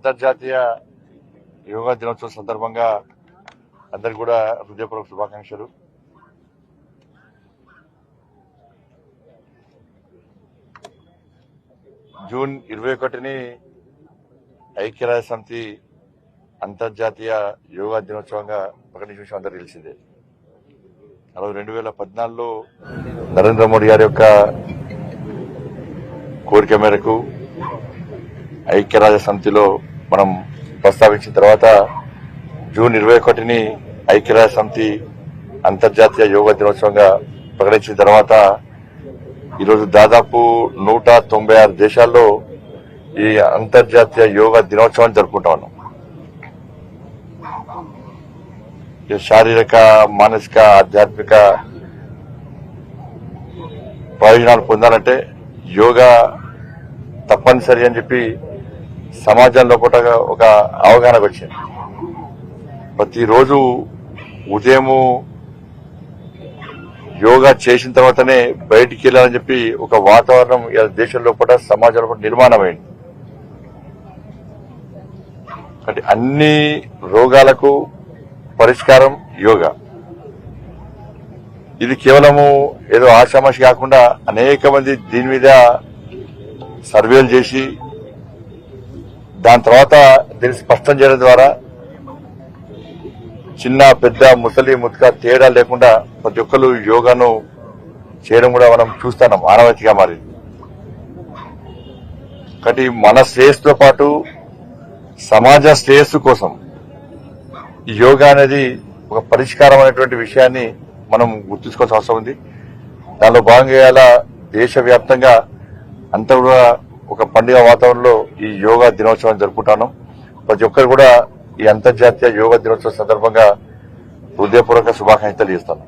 అంతర్జాతీయ యోగా దినోత్సవం సందర్భంగా అందరికి కూడా హృదయపూర్వక శుభాకాంక్షలు. జూన్ 21ని ఐక్యరాజ్య సమితి అంతర్జాతీయ యోగా దినోత్సవంగా ప్రకటించిన విషయం అందరూ తెలిసిందే. ఆ రోజు 2014లో నరేంద్ర మోడీ గారి యొక్క కోరిక మేరకు ఐక్యరాజ్య సమితిలో మనం ప్రస్తావించిన తర్వాత జూన్ 21ని ఐక్యరాజ్య సమితి అంతర్జాతీయ యోగా దినోత్సవంగా ప్రకటించిన తర్వాత ఈరోజు దాదాపు 196 దేశాల్లో ఈ అంతర్జాతీయ యోగా దినోత్సవాన్ని జరుపుకుంటా ఉన్నాం. శారీరక, మానసిక, ఆధ్యాత్మిక ప్రయోజనాలు పొందాలంటే యోగా తప్పనిసరి అని చెప్పి సమాజంలో ఒక అవగాహనకు వచ్చింది. ప్రతిరోజు ఉదయము యోగా చేసిన తర్వాతనే బయటికి వెళ్ళాలని చెప్పి ఒక వాతావరణం దేశంలో సమాజంలో నిర్మాణమైంది. అంటే అన్ని రోగాలకు పరిష్కారం యోగా. ఇది కేవలము ఏదో ఆషామాషి కాకుండా అనేక మంది దీని మీద సర్వేలు చేసి దాని తర్వాత దీన్ని స్పష్టం చేయడం ద్వారా చిన్న పెద్ద ముసలి ముత్క తేడా లేకుండా ప్రతి ఒక్కరు యోగాను చేయడం కూడా మనం చూస్తున్నాం, ఆనవాయితీగా మారింది. కాబట్టి మన శ్రేయస్సుతో పాటు సమాజ శ్రేయస్సు కోసం ఈ యోగా అనేది ఒక పరిష్కారం అనేటువంటి విషయాన్ని మనం గుర్తుంచుకోవాల్సిన అవసరం ఉంది. దానిలో భాగంగా ఇలా దేశవ్యాప్తంగా అంతా కూడా ఒక పండుగ వాతావరణంలో ఈ యోగా దినోత్సవాన్ని జరుపుకుంటాను. ప్రతి ఒక్కరు కూడా ఈ అంతర్జాతీయ యోగా దినోత్సవం సందర్భంగా హృదయపూర్వక శుభాకాంక్షలు తెలియజేస్తాను.